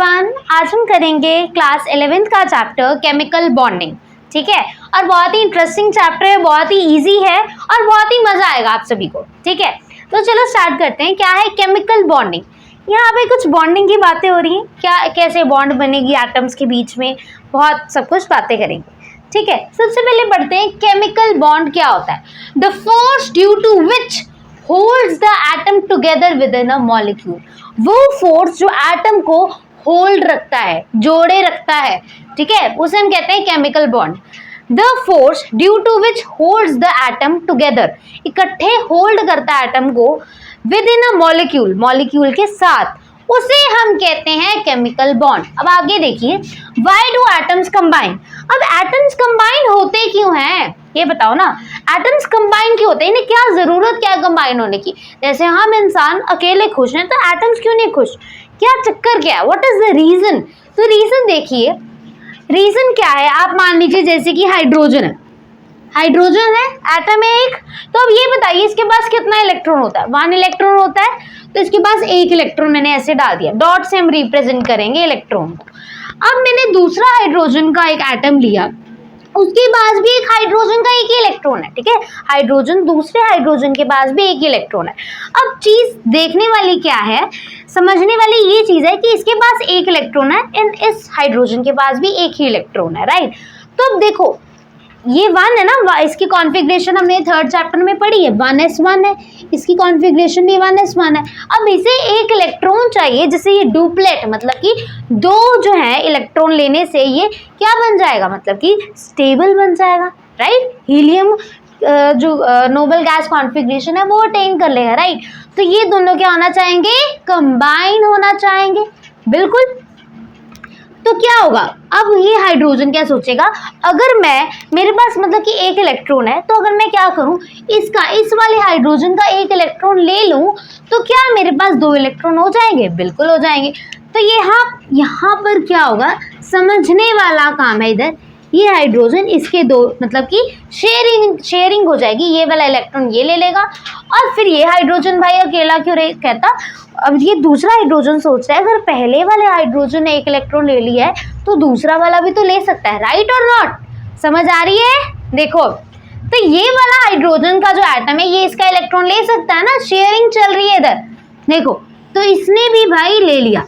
Everyone, आज हम करेंगे क्लास 11th का चैप्टर केमिकल बॉन्डिंग। ठीक है, और बहुत ही इंटरेस्टिंग चैप्टर है, बहुत ही इजी है और बहुत ही मजा आएगा आप सभी को। ठीक है, तो चलो स्टार्ट करते हैं। क्या है केमिकल बॉन्डिंग? यहाँ पे कुछ बॉन्डिंग की बातें हो रही हैं, क्या कैसे बॉन्ड बनेगी एटम्स के बीच में, बहुत सब कुछ बातें करेंगे। ठीक है, सबसे पहले पढ़ते हैं केमिकल बॉन्ड क्या होता है। The force due to which holds the atom together within a molecule, वो फोर्स जो एटम को होल्ड रखता है, जोड़े रखता है, ठीक है, उसे हम कहते हैं chemical bond. The force due to which holds the atom together, इकट्ठे होल्ड करता है एटम को within a molecule, molecule के साथ, उसे हम कहते हैं केमिकल बॉन्ड। अब आगे देखिए, व्हाई डू एटम्स कंबाइन? अब एटम्स कंबाइन होते क्यों हैं ये बताओ ना। एटम्स कंबाइन क्यों होते हैं, इन्हें क्या जरूरत क्या है कंबाइन होने की? जैसे हम इंसान अकेले खुश हैं, तो एटम्स क्यों नहीं खुश? क्या चक्कर क्या है? What is the reason? तो रीजन देखिए, रीजन क्या है। आप मान लीजिए जैसे कि हाइड्रोजन है, हाइड्रोजन है, एटम है एक, तो अब ये बताइए इसके पास कितना इलेक्ट्रॉन होता है? 1 इलेक्ट्रॉन होता है, तो इसके पास 1 इलेक्ट्रॉन मैंने ऐसे डाल दिया, डॉट से हम रिप्रेजेंट करेंगे इलेक्ट्रॉन को। अब मैंने दूसरा हाइड्रोजन का एक एटम लिया, उसके पास भी एक हाइड्रोजन का एक ही इलेक्ट्रॉन है। ठीक है, हाइड्रोजन दूसरे हाइड्रोजन के पास भी एक ही इलेक्ट्रॉन है। अब चीज देखने वाली क्या है, समझने वाली ये चीज है कि इसके पास एक इलेक्ट्रॉन है एंड इस हाइड्रोजन के पास भी एक ही इलेक्ट्रॉन है, राइट। तो अब देखो ये 1 है ना, इसकी कॉन्फ़िगरेशन हमने 3rd चैप्टर में पढ़ी है, 1s1 है, इसकी कॉन्फ़िगरेशन भी 1s1 है। अब इसे एक इलेक्ट्रॉन चाहिए, जिससे ये डुप्लेट, मतलब कि 2 जो है इलेक्ट्रॉन लेने से ये क्या बन जाएगा, मतलब कि स्टेबल बन जाएगा, राइट। हीलियम जो नोबल गैस कॉन्फ़िगरेशन है वो अटेन कर लेगा, राइट। तो ये दोनों क्या होना चाहेंगे, कंबाइन होना चाहेंगे, बिल्कुल। तो क्या होगा, अब ये हाइड्रोजन क्या सोचेगा, अगर मेरे पास मतलब कि एक इलेक्ट्रॉन है, तो अगर मैं क्या करूं, इस वाले हाइड्रोजन का एक इलेक्ट्रॉन ले लूं, तो क्या मेरे पास 2 इलेक्ट्रॉन हो जाएंगे? बिल्कुल हो जाएंगे। तो यहाँ पर क्या होगा, समझने वाला काम है इधर। ये हाइड्रोजन इसके 2 मतलब कि शेयरिंग हो जाएगी, ये वाला इलेक्ट्रॉन ये ले लेगा, और फिर ये हाइड्रोजन भाई अकेला क्यों कहता। अब ये दूसरा हाइड्रोजन सोच रहा है, अगर पहले वाले हाइड्रोजन ने एक इलेक्ट्रॉन ले लिया है, तो दूसरा वाला भी तो ले सकता है, राइट और नॉट? समझ आ रही है? देखो, तो ये वाला हाइड्रोजन का जो एटम है, ये इसका इलेक्ट्रॉन ले सकता है ना, शेयरिंग चल रही है इधर, देखो। तो इसने भी भाई ले लिया।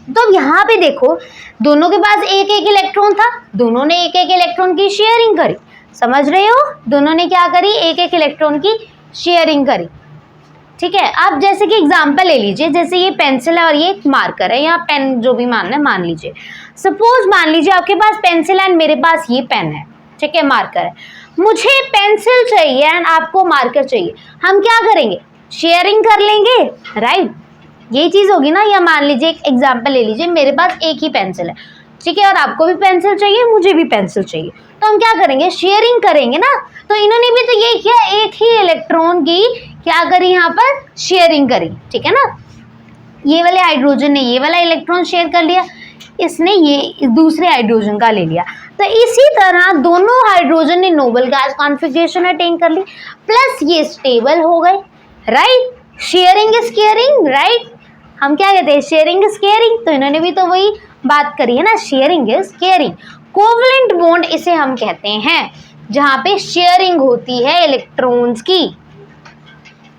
तो अब यहाँ पे देखो, दोनों के पास एक एक इलेक्ट्रॉन था, दोनों ने एक एक इलेक्ट्रॉन की शेयरिंग करी, समझ रहे हो? दोनों ने क्या करी, एक एक इलेक्ट्रॉन की शेयरिंग करी। ठीक है, आप जैसे कि एग्जांपल ले लीजिए, जैसे ये पेंसिल है और ये मार्कर है, या पेन, जो भी मानना है मान लीजिए। सपोज मान लीजिए आपके पास पेंसिल एंड मेरे पास ये पेन है, ठीक है, मार्कर है। मुझे पेंसिल चाहिए एंड आपको मार्कर चाहिए, हम क्या करेंगे, शेयरिंग कर लेंगे, राइट। ये चीज होगी ना। या मान लीजिए एक एग्जाम्पल ले लीजिए, मेरे पास एक ही पेंसिल है, ठीक है, और आपको भी पेंसिल चाहिए, मुझे भी पेंसिल चाहिए, तो हम क्या करेंगे, शेयरिंग करेंगे ना। तो इन्होंने भी तो ये किया, एक ही इलेक्ट्रॉन की क्या करी, यहाँ पर शेयरिंग करी, ठीक है ना। ये वाले हाइड्रोजन ने ये वाला इलेक्ट्रॉन शेयर कर लिया, इसने ये दूसरे हाइड्रोजन का ले लिया। तो इसी तरह दोनों हाइड्रोजन ने नोबल गैस कॉन्फ़िगरेशन अटेन कर ली, प्लस ये स्टेबल हो गए, right. Sharing is caring, right. हम क्या कहते हैं, शेयरिंग इज केयरिंग। तो इन्होंने भी तो वही बात करी है ना, sharing is caring. Covalent bond इसे हम कहते हैं, जहां पे शेयरिंग होती है इलेक्ट्रॉन्स की,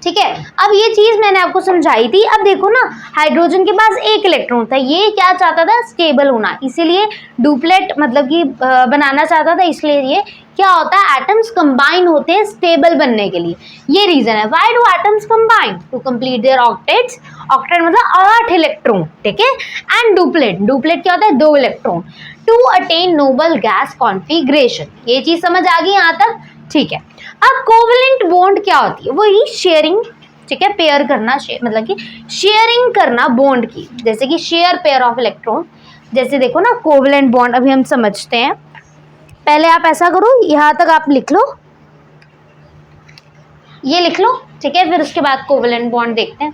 ठीक है। अब ये चीज मैंने आपको समझाई थी। अब देखो ना, हाइड्रोजन के पास एक इलेक्ट्रॉन था, ये क्या चाहता था, स्टेबल होना, इसीलिए डुप्लेट मतलब कि बनाना चाहता था। इसलिए ये क्या होता है, एटम्स कंबाइन होते हैं स्टेबल बनने के लिए, ये रीजन है। Why do atoms combine? To complete their octets, octet मतलब 8 इलेक्ट्रॉन, ठीक है, एंड डुप्लेट क्या होता है, 2 electron, to attain noble gas configuration. ये चीज समझ आ गई यहाँ तक, ठीक है। अब कोवलेंट बॉन्ड क्या होती है, वही शेयरिंग, ठीक है, पेयर करना, मतलब कि शेयरिंग करना बॉन्ड की, जैसे कि शेयर पेयर ऑफ इलेक्ट्रॉन। जैसे देखो ना, कोवलेंट बॉन्ड अभी हम समझते हैं। पहले आप ऐसा करो, यहाँ तक आप लिख लो, ये लिख लो, ठीक है, फिर उसके बाद कोवलेंट बॉन्ड देखते हैं।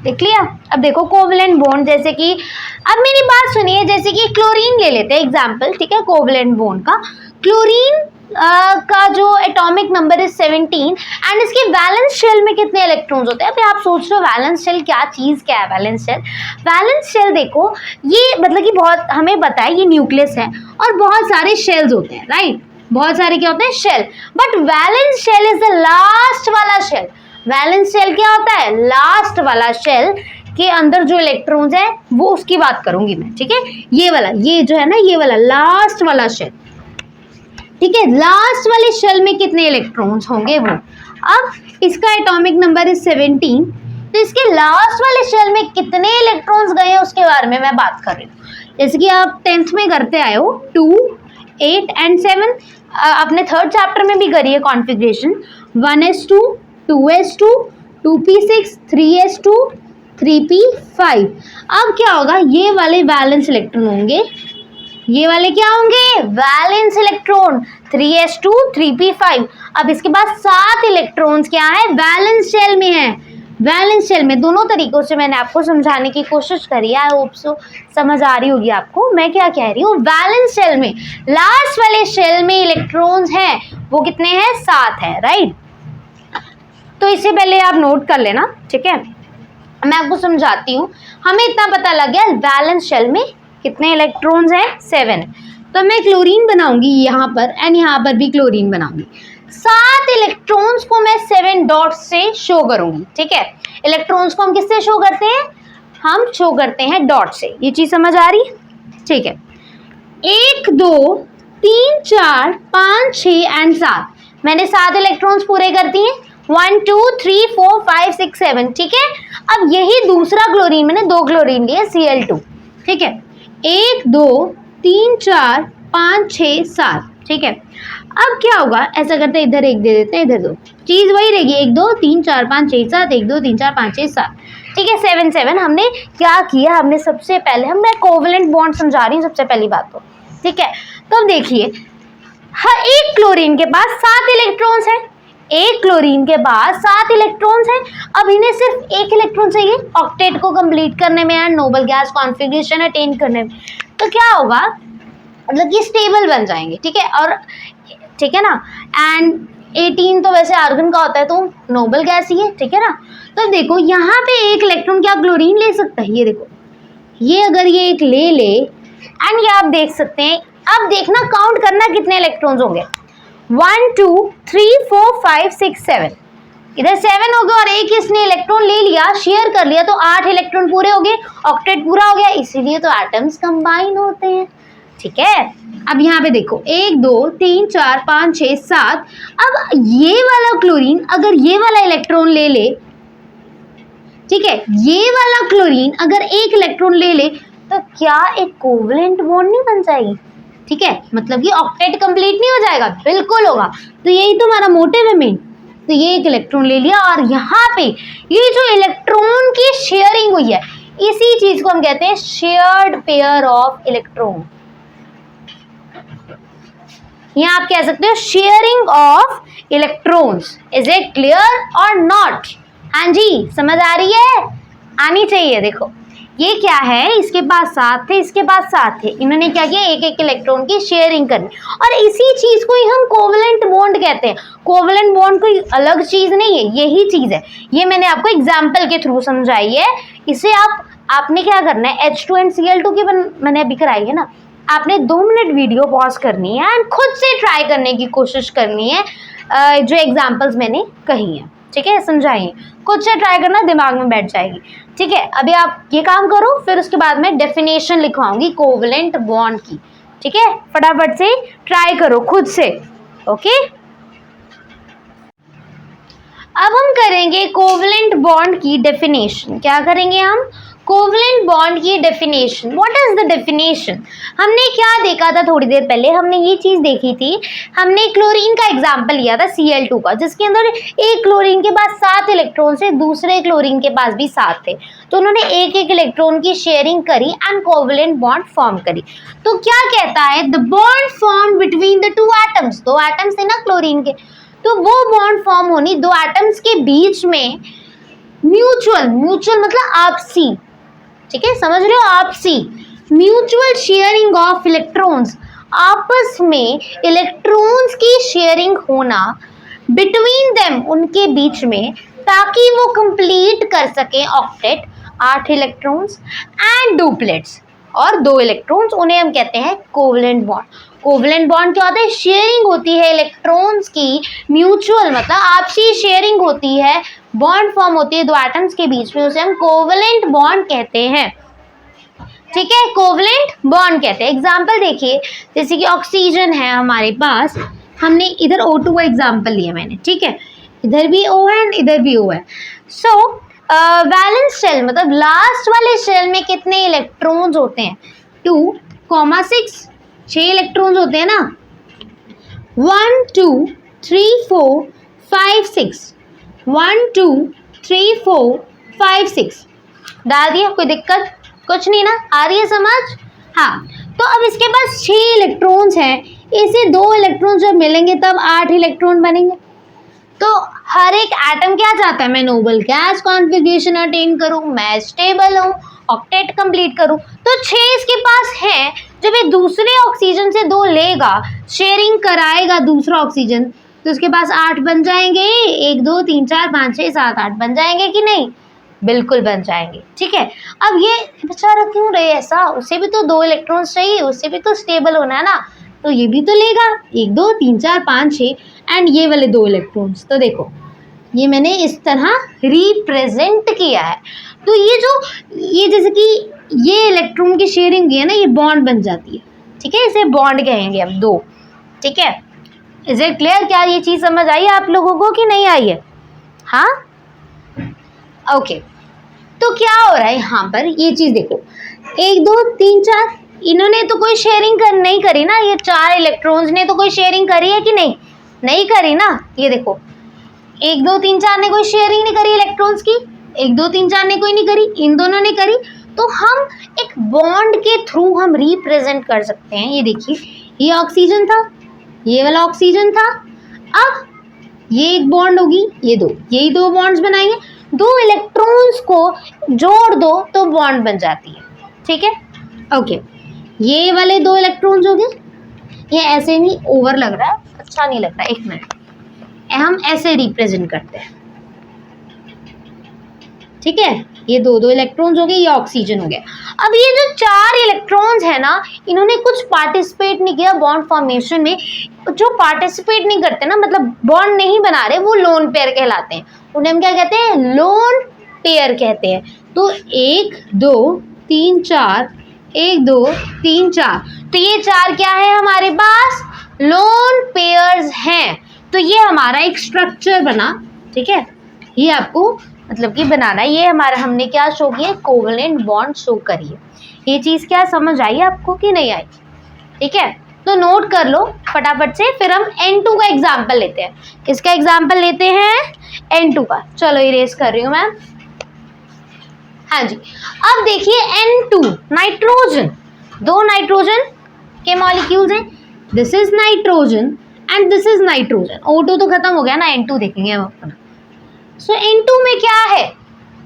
देख लिया? अब देखो कोवलेंट बॉन्ड, जैसे कि अब मेरी बात सुनिए, जैसे कि क्लोरीन ले लेते हैं एग्जाम्पल, ठीक है, कोवलेंट बॉन्ड का। क्लोरीन का जो एटॉमिक नंबर है 17 एंड इसके वैलेंस शेल में कितने इलेक्ट्रॉन्स होते हैं। अभी आप सोच रहे हो वैलेंस शेल क्या चीज़, क्या है वैलेंस शेल। वैलेंस शेल देखो, ये मतलब कि बहुत हमें पता है ये न्यूक्लियस है और बहुत सारे शेल्स होते हैं, राइट, बहुत सारे क्या होते हैं shell, but valence shell is the last वाला शेल। वैलेंस शेल क्या होता है, लास्ट वाला शेल के अंदर जो इलेक्ट्रॉन्स है वो उसकी बात करूंगी मैं, ठीक है, ये वाला, ये जो है ना ये वाला लास्ट वाला शेल, ठीक है, लास्ट वाले शेल में कितने इलेक्ट्रॉन्स होंगे वो। अब इसका एटॉमिक नंबर है 17, तो इसके लास्ट वाले शेल में कितने इलेक्ट्रॉन्स गए हैं उसके बारे में मैं बात कर रही हूँ। जैसे कि आप 10th में करते आए हो 2, 8 एंड 7, अपने 3rd चैप्टर में भी करिए configuration, 1s2, 2s2, 2p6, 3s2, 3p5। अब क्या होगा, ये वाले वैलेंस इलेक्ट्रॉन होंगे, ये वाले क्या होंगे, वैलेंस इलेक्ट्रॉन, 3s2, 3p5। अब इसके पास 7 इलेक्ट्रॉन्स क्या है, वैलेंस शेल में है। वैलेंस शेल में दोनों तरीकों से मैंने आपको समझाने की कोशिश करी है, आई होप सो समझ आ रही होगी आपको मैं क्या कह रही हूँ। वैलेंस शेल में लास्ट वाले शेल में इलेक्ट्रॉन्स हैं वो कितने हैं, 7 है, राइट। तो इससे पहले आप नोट कर लेना, ठीक है, मैं आपको समझाती हूँ। हमें इतना पता लग गया वैलेंस शेल में कितने इलेक्ट्रॉन्स हैं, 7। तो मैं क्लोरीन बनाऊंगी यहाँ पर एंड यहाँ पर भी क्लोरीन बनाऊंगी। 7 इलेक्ट्रॉन्स को मैं 7 डॉट्स से शो करूंगी, ठीक है। इलेक्ट्रॉन्स को हम किससे शो करते हैं, हम शो करते हैं डॉट से। ये चीज समझ आ रही, ठीक है। 1, 2, 3, 4, 5, 6 एंड 7, मैंने 7 इलेक्ट्रॉन्स पूरे कर दिए, 1, 2, 3, 4, 5, 6, 7, ठीक है। अब यही दूसरा क्लोरीन, मैंने 2 क्लोरीन लिए Cl2, ठीक है, 1, 2, 3, 4, 5, 6, 7, ठीक है। अब क्या होगा, ऐसा करते हैं, इधर 1 दे देते हैं, इधर 2, चीज़ वही रहेगी, 1, 2, 3, 4, 5, 6, 7, 1, 2, 3, 4, 5, 6, 7, ठीक है, 7, 7। हमने क्या किया, हमने सबसे पहले, हम मैं कोवलेंट बॉन्ड समझा रही हूँ सबसे पहली बात तो, ठीक है। तो अब देखिए, हर एक क्लोरीन के पास 7 इलेक्ट्रॉन्स हैं, एक क्लोरीन के पास 7 इलेक्ट्रॉन्स हैं। अब इन्हें सिर्फ 1 इलेक्ट्रॉन चाहिए ऑक्टेट को कंप्लीट करने में and Nobel gas configuration attain करने में। तो क्या होगा, मतलब कि स्टेबल बन जाएंगे, ठीक है, और ठीक है ना, एंड 18 तो वैसे आर्गन का होता है तो नोबल गैस ही है, ठीक है ना। तो देखो यहाँ पे 1 इलेक्ट्रॉन क्या क्लोरीन ले सकता है, ये देखो, ये अगर ये एक ले एंड ये आप देख सकते हैं। अब देखना, काउंट करना कितने इलेक्ट्रॉन्स होंगे, 1, 2, 3, 4, 5, 6, 7, इधर 7 हो गए और एक इसने इलेक्ट्रॉन ले लिया, शेयर कर लिया, तो 8 इलेक्ट्रॉन पूरे हो गए, ऑक्टेट पूरा हो गया, इसीलिए तो एटम्स कंबाइन होते हैं, ठीक है। अब यहाँ पे देखो 1, 2, 3, 4, 5, 6, 7। अब ये वाला क्लोरीन अगर ये वाला इलेक्ट्रॉन ले, ठीक है, ये वाला क्लोरीन अगर 1 इलेक्ट्रॉन ले तो क्या एक कोवलेंट बॉन्ड नहीं बन जाएगी, ठीक है, मतलब कि ऑक्टेट कंप्लीट नहीं हो जाएगा, बिल्कुल होगा। तो यही तो हमारा मोटिव है मेन। तो ये 1 इलेक्ट्रॉन ले लिया और यहाँ पे ये जो इलेक्ट्रॉन की शेयरिंग हुई है, इसी चीज को हम कहते हैं शेयर्ड पेयर ऑफ इलेक्ट्रॉन। यहाँ आप कह सकते हो sharing of electrons. Is it clear और नॉट? हाँ जी, समझ आ रही है, आनी चाहिए। देखो ये क्या है, इसके पास 7 थे, इसके पास 7 थे, इन्होंने क्या किया, 1 इलेक्ट्रॉन की शेयरिंग करनी, और इसी चीज को ही हम कोवलेंट बॉन्ड कहते हैं। कोवलेंट बॉन्ड कोई अलग चीज नहीं है, यही चीज है। ये मैंने आपको एग्जाम्पल के थ्रू समझाई है। इसे आपने क्या करना है, H2 एंड Cl2 की मैंने अभी कराई है ना, आपने 2 मिनट वीडियो पॉज करनी है एंड खुद से ट्राई करने की कोशिश करनी है, जो एग्जाम्पल्स मैंने कही हैं, ठीक है, समझाइए, खुद से ट्राई करना, दिमाग में बैठ जाएगी, ठीक है। अभी आप ये काम करो, फिर उसके बाद मैं डेफिनेशन लिखवाऊंगी कोवलेंट बॉन्ड की, ठीक है, फटाफट से ट्राई करो खुद से, ओके। अब हम करेंगे कोवलेंट बॉन्ड की डेफिनेशन। क्या करेंगे हम, कोवलेंट बॉन्ड की definition. What is the definition? हमने क्या देखा था थोड़ी देर पहले, हमने ये चीज़ देखी थी, हमने क्लोरीन का एग्जाम्पल लिया था Cl2 का, जिसके अंदर एक क्लोरीन के पास 7 इलेक्ट्रॉन से दूसरे क्लोरीन के पास भी 7 थे, तो उन्होंने 1 इलेक्ट्रॉन की शेयरिंग करी एंड कोवलेंट बॉन्ड फॉर्म करी। तो क्या कहता है, the bond form between the 2 atoms, 2 atoms थे ना क्लोरीन के, तो वो बॉन्ड फॉर्म होनी 2 एटम्स के बीच में म्यूचुअल मतलब आपसी, ठीक है, समझ रहे हो, आपसी म्यूचुअल शेयरिंग ऑफ इलेक्ट्रॉन्स आपस में इलेक्ट्रॉन्स की शेयरिंग होना बिटवीन देम, उनके बीच में, ताकि वो कंप्लीट कर सके ऑक्टेट 8 इलेक्ट्रॉन्स एंड डुप्लेट्स और 2 इलेक्ट्रॉन्स, उन्हें हम कहते हैं कोवलेंट बॉन्ड। कोवलेंट बॉन्ड क्या होता है? शेयरिंग होती है इलेक्ट्रॉन्स की, म्यूचुअल मतलब आपसी शेयरिंग होती है, बॉन्ड फॉर्म होती है 2 एटम्स के बीच में, उसे हम कोवलेंट बॉन्ड कहते हैं। ठीक है, कोवलेंट बॉन्ड कहते हैं। एग्जाम्पल देखिए, जैसे कि ऑक्सीजन है हमारे पास, हमने इधर O2 का एग्जाम्पल लिया मैंने, ठीक है, इधर भी O है एंड इधर भी O है। सो वैलेंस शेल मतलब लास्ट वाले शेल में कितने इलेक्ट्रॉन्स होते हैं? 2,6, 6 इलेक्ट्रॉन्स होते हैं ना। 1 2 3 4 5 6, 1 2 3 4 5 6 डाल दिया, कोई दिक्कत कुछ नहीं ना, आ रही है समझ? हाँ, तो अब इसके पास 6 इलेक्ट्रॉन्स हैं, इसे 2 इलेक्ट्रॉन जब मिलेंगे तब 8 इलेक्ट्रॉन बनेंगे। तो हर एक एटम क्या चाहता है? मैं नोबल गैस कॉन्फ़िगरेशन अटेन करूं, मैं स्टेबल हूं, ऑक्टेट कंप्लीट करूं। तो 6 इसके पास है, जब ये दूसरे ऑक्सीजन से 2 लेगा, शेयरिंग कराएगा दूसरा ऑक्सीजन, तो उसके पास 8 बन जाएंगे। 1 2 3 4 5 6 7 8 बन जाएंगे कि नहीं? बिल्कुल बन जाएंगे। ठीक है, अब ये बेचारा क्यों रहे ऐसा? उसे भी तो 2 इलेक्ट्रॉन्स चाहिए, उसे भी तो स्टेबल होना है ना, तो ये भी तो लेगा 1 2 3 4 5 6 एंड ये वाले 2 इलेक्ट्रॉन्स। तो देखो ये मैंने इस तरह रिप्रेजेंट किया है। तो ये जैसे कि ये इलेक्ट्रॉन की शेयरिंग हुई है ना, ये बॉन्ड बन जाती है। ठीक है, इसे बॉन्ड कहेंगे हम 2। ठीक है, इज इट क्लियर? क्या ये चीज़ समझ आई आप लोगों को कि नहीं आई है? हाँ, ओके। तो क्या हो रहा है यहाँ पर, ये चीज़ देखो, 1 2 3 4 इन्होंने तो कोई शेयरिंग नहीं करी ना, ये 4 इलेक्ट्रॉन्स ने तो कोई शेयरिंग करी है कि नहीं? नहीं करी ना। ये देखो 1 2 3 4 ने कोई शेयरिंग नहीं करी इलेक्ट्रॉन्स की, 1 2 3 4 ने कोई नहीं करी, इन दोनों ने करी। तो हम एक बॉन्ड के थ्रू हम रिप्रेजेंट कर सकते हैं। ये देखिए, ये ऑक्सीजन था, ये वाला ऑक्सीजन था, अब ये एक बॉन्ड होगी, ये 2, यही 2 बॉन्ड्स बनाएंगे, 2 इलेक्ट्रॉन्स को जोड़ दो तो बॉन्ड बन जाती है। ठीक है, ओके। ये वाले 2 इलेक्ट्रॉन्स हो गए, ये ऐसे नहीं ओवर लग रहा है, अच्छा नहीं लग रहा है, 1 मिनट, हम ऐसे रिप्रेजेंट करते हैं। ठीक है, ये 2 इलेक्ट्रॉन्स हो गए, ये ऑक्सीजन हो गया। अब ये जो 4 इलेक्ट्रॉन्स है ना, इन्होंने कुछ पार्टिसिपेट नहीं किया बॉन्ड फॉर्मेशन में। जो पार्टिसिपेट नहीं करते ना, मतलब बॉन्ड नहीं बना रहे, वो लोन पेयर कहलाते हैं। उन्हें हम क्या कहते हैं? लोन पेयर कहते हैं। तो 1 2 3 4, 1 2 3 4, तो ये 4 क्या है हमारे पास? लोन पेयर्स हैं। तो ये हमारा एक स्ट्रक्चर बना। ठीक है, ये आपको मतलब कि बनाना है। ये हमारा हमने क्या शो किया? कोवलेंट बॉन्ड शो करी है। ये चीज़ क्या समझ आई आपको कि नहीं आई? ठीक है, तो नोट कर लो फटाफट से, फिर हम N2 का एग्जाम्पल लेते हैं। किसका एग्जाम्पल लेते हैं? N2 का। चलो इरेज कर रही हूँ मैम। हाँ जी, अब देखिए N2 नाइट्रोजन, 2 नाइट्रोजन के मॉलिक्यूल्स हैं। This is nitrogen and this is nitrogen. O2 तो खत्म हो गया ना, N2 देखेंगे हम अपना। सो N2 में क्या है?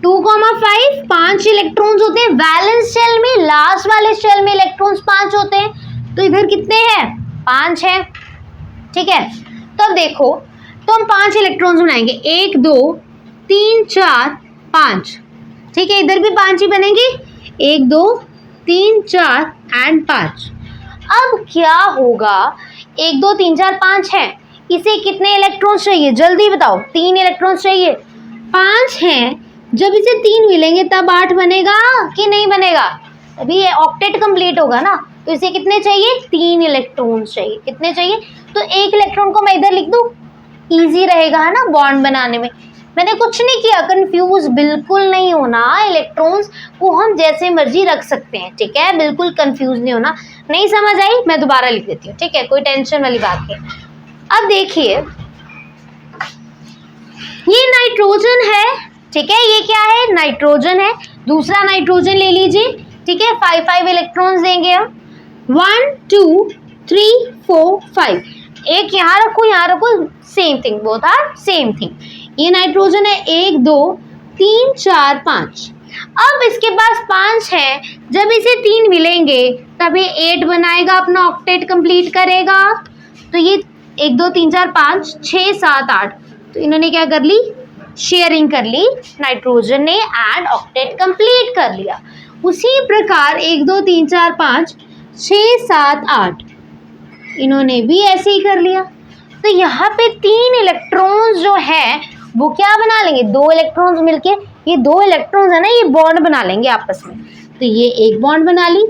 2,5 5 इलेक्ट्रॉन्स होते हैं वैलेंस शेल में, लास्ट वाले शेल में इलेक्ट्रॉन्स 5 होते हैं। तो इधर कितने हैं? 5 हैं। ठीक है, तो अब देखो, तो हम 5 इलेक्ट्रॉन्स बनाएंगे, 1 2 3 4 5। ठीक है, इधर भी 5 ही बनेंगे, 1 2 3 4 एंड 5। अब क्या होगा? 1 2 3 4 5 है, इसे कितने इलेक्ट्रॉन्स चाहिए? जल्दी बताओ। 3 इलेक्ट्रॉन्स चाहिए, 5 हैं, जब इसे 3 मिलेंगे तब 8 बनेगा कि नहीं बनेगा? अभी ये ऑक्टेट कंप्लीट होगा ना, तो इसे कितने चाहिए? 3 इलेक्ट्रॉन्स चाहिए। कितने चाहिए? तो 1 इलेक्ट्रॉन को मैं इधर लिख दूँ, ईजी रहेगा है ना बॉन्ड बनाने में। मैंने कुछ नहीं किया, कंफ्यूज बिल्कुल नहीं होना। इलेक्ट्रॉन्स को हम जैसे मर्जी रख सकते हैं। ठीक है, बिल्कुल कंफ्यूज नहीं होना। नहीं समझ आई? मैं दोबारा लिख देती हूँ। ठीक है, कोई टेंशन वाली बात नहीं। अब देखिए, ये नाइट्रोजन है। ठीक है, ये क्या है? नाइट्रोजन है। दूसरा नाइट्रोजन ले लीजिए। ठीक है, 5 इलेक्ट्रॉन्स देंगे हम। 1 2 3 4 5। एक यहाँ रखो, यहाँ रखो, same thing, both are same thing. ये नाइट्रोजन है, 1 2 3 4 5। अब इसके पास 5 है, जब इसे 3 मिलेंगे तब ये 8 बनाएगा, अपना ऑक्टेट कंप्लीट करेगा। तो ये 1 2 3 4 5 6 7 8, तो इन्होंने क्या कर ली, शेयरिंग कर ली नाइट्रोजन ने एंड ऑक्टेट कंप्लीट कर लिया। उसी प्रकार 1 2 3 4 5 6 7 8 इन्होंने भी ऐसे ही कर लिया। तो यहाँ पे 3 इलेक्ट्रॉन्स जो है वो क्या बना लेंगे, 2 इलेक्ट्रॉन्स मिलके, ये 2 इलेक्ट्रॉन्स है ना, ये बॉन्ड बना लेंगे आपस में। तो ये एक बॉन्ड बना ली,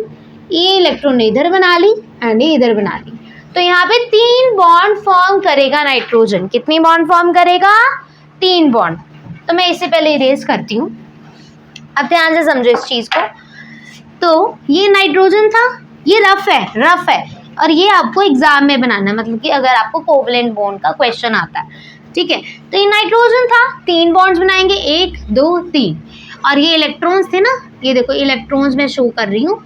ये इलेक्ट्रॉन ने इधर बना ली एंड ये इधर बना ली। तो यहाँ पे 3 बॉन्ड फॉर्म करेगा नाइट्रोजन। कितनी बॉन्ड फॉर्म करेगा, 3 बॉन्ड। तो मैं इससे पहले इरेज करती हूँ, अब ध्यान से समझो इस चीज़ को। तो ये नाइट्रोजन था, ये रफ है और ये आपको एग्जाम में बनाना है, मतलब कि अगर आपको कोवलेंट बॉन्ड का क्वेश्चन आता है, ठीक है। तो ये नाइट्रोजन था, 3 बॉन्ड्स बनाएंगे, 1 2 3, और ये इलेक्ट्रॉन्स थे ना, ये देखो इलेक्ट्रॉन्स मैं शो कर रही हूँ,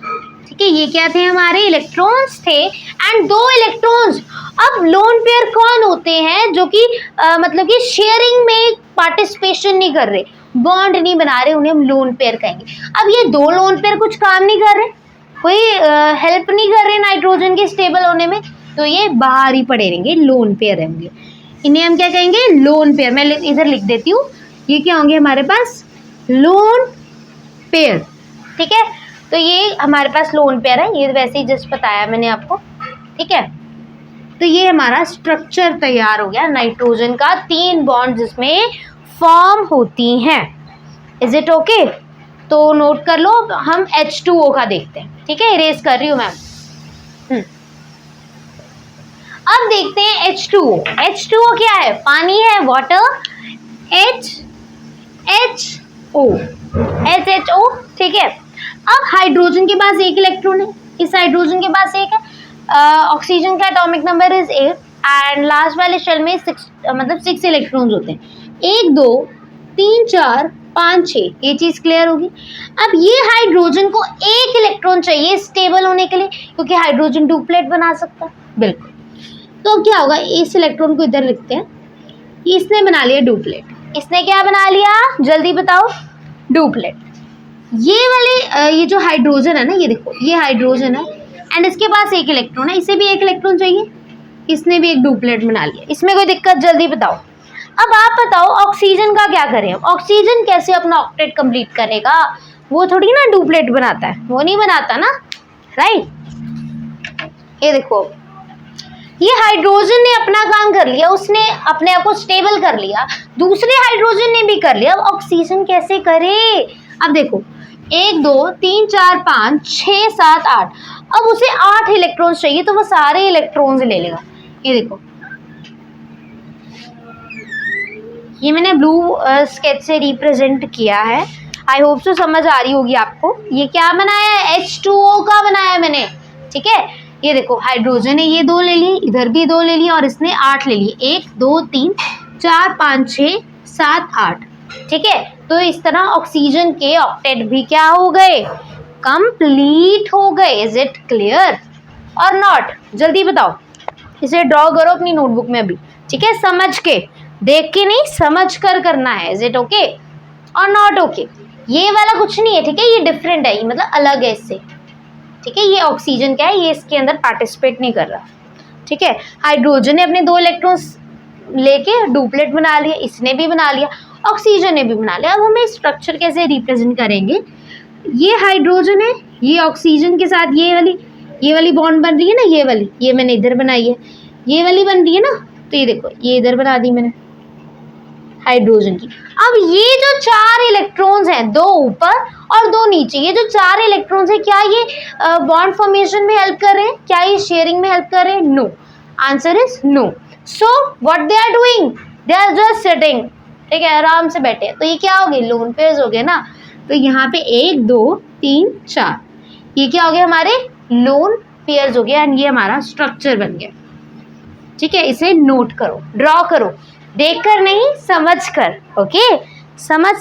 ठीक है। ये क्या थे, हमारे इलेक्ट्रॉन्स थे एंड 2 इलेक्ट्रॉन्स। अब लोन पेयर कौन होते हैं जो कि मतलब कि शेयरिंग में पार्टिसिपेशन नहीं कर रहे, बॉन्ड नहीं बना रहे, उन्हें हम लोन पेयर कहेंगे। अब ये 2 लोन पेयर कुछ काम नहीं कर रहे, कोई हेल्प नहीं कर रहे नाइट्रोजन के स्टेबल होने में, तो ये बाहर ही पड़े रहेंगे, लोन पेयर होंगे। इन्हें हम क्या कहेंगे, लोन पेयर। मैं इधर लिख देती हूँ, ये क्या होंगे हमारे पास, लोन पेयर, ठीक है। तो ये हमारे पास लोन पेयर है, ये वैसे ही जस्ट बताया मैंने आपको, ठीक है। तो ये हमारा स्ट्रक्चर तैयार हो गया नाइट्रोजन का, 3 बॉन्ड जिसमें फॉर्म होती हैं। Is it okay? तो नोट कर लो, हम H2O का देखते हैं, ठीक है। इरेज कर रही हूँ मैम। अब देखते हैं H2O। H2O क्या है, पानी है, वाटर, HHO, ठीक है। अब हाइड्रोजन के पास 1 इलेक्ट्रॉन है, इस हाइड्रोजन के पास 1 है। ऑक्सीजन का atomic number is 8 and last वाले शेल में 6 इलेक्ट्रॉन्स होते हैं, 1 2 3 4 5 6, ये चीज़ क्लियर होगी। अब ये हाइड्रोजन को 1 इलेक्ट्रॉन चाहिए स्टेबल होने के लिए, क्योंकि हाइड्रोजन डुप्लेट बना सकता है, बिल्कुल। तो क्या होगा, इस इलेक्ट्रॉन को इधर लिखते हैं, इसने बना लिया डुप्लेट। इसने क्या बना लिया, जल्दी बताओ, डुप्लेट। ये वाले ये जो हाइड्रोजन है ना, ये देखो ये हाइड्रोजन है एंड इसके पास 1 इलेक्ट्रॉन है, इसे भी 1 इलेक्ट्रॉन चाहिए, इसने भी एक डुप्लेट बना लिया। इसमें कोई दिक्कत, जल्दी बताओ। अब आप बताओ ऑक्सीजन का क्या करें, ऑक्सीजन कैसे अपना ऑक्टेट कंप्लीट करेगा, वो थोड़ी ना डुप्लेट बनाता है, वो नहीं बनाता ना, राइट। ये देखो, ये हाइड्रोजन ने अपना काम कर लिया, उसने अपने आप को स्टेबल कर लिया, दूसरे हाइड्रोजन ने भी कर लिया। अब ऑक्सीजन कैसे करे, अब देखो 1 2 3 4 5 6 7 8, अब उसे 8 इलेक्ट्रॉन्स चाहिए, तो वो सारे इलेक्ट्रॉन्स ले लेगा। ये देखो, ये मैंने ब्लू स्केच से रिप्रेजेंट किया है, आई होप सो समझ आ रही होगी आपको। ये क्या बनाया है, H2O का बनाया है मैंने, ठीक है। ये देखो हाइड्रोजन ने ये 2 ले लिए, इधर भी 2 ले लिए और इसने 8 ले लिए, 1 2 3 4 5 6 7 8, ठीक है। तो इस तरह ऑक्सीजन के ऑक्टेट भी क्या हो गए, कंप्लीट हो गए। इज इट क्लियर और नॉट, जल्दी बताओ। इसे ड्रॉ करो अपनी नोटबुक में अभी, ठीक है, समझ के, देख के नहीं, समझ कर करना है। इज इट ओके और नॉट ओके? ये वाला कुछ नहीं है, ठीक है, ये डिफरेंट है, ये मतलब अलग है इससे, ठीक है। ये ऑक्सीजन क्या है, ये इसके अंदर पार्टिसिपेट नहीं कर रहा, ठीक है। हाइड्रोजन ने अपने 2 इलेक्ट्रॉन्स लेके डुप्लेट बना लिया, इसने भी बना लिया, ऑक्सीजन ने भी बना लिया। अब हमें स्ट्रक्चर कैसे रिप्रेजेंट करेंगे, ये हाइड्रोजन है, ये ऑक्सीजन के साथ ये वाली बॉन्ड बन रही है ना, ये वाली, ये मैंने इधर बनाई है, ये वाली बन रही है ना, तो ये देखो ये इधर बना दी मैंने हाइड्रोजन की। अब ये जो 4 इलेक्ट्रॉन्स हैं, 2 ऊपर और 2 नीचे, ये जो 4 इलेक्ट्रॉन्स हैं, क्या ये बॉन्ड फॉर्मेशन में हेल्प कर रहे हैं, क्या ये शेयरिंग में हेल्प कर रहे हैं? No, answer is no. So what they are doing, they are just sitting, ठीक है, आराम से बैठे। तो ये क्या हो गए, लोन पेयर्स हो गए ना। तो यहाँ पे 1 2 3 4, ये क्या हो गया, हमारे लोन पेयर्स हो गया एंड ये हमारा स्ट्रक्चर बन गया, ठीक है। इसे नोट करो, ड्रॉ करो, देखकर नहीं समझ कर, ओके, समझ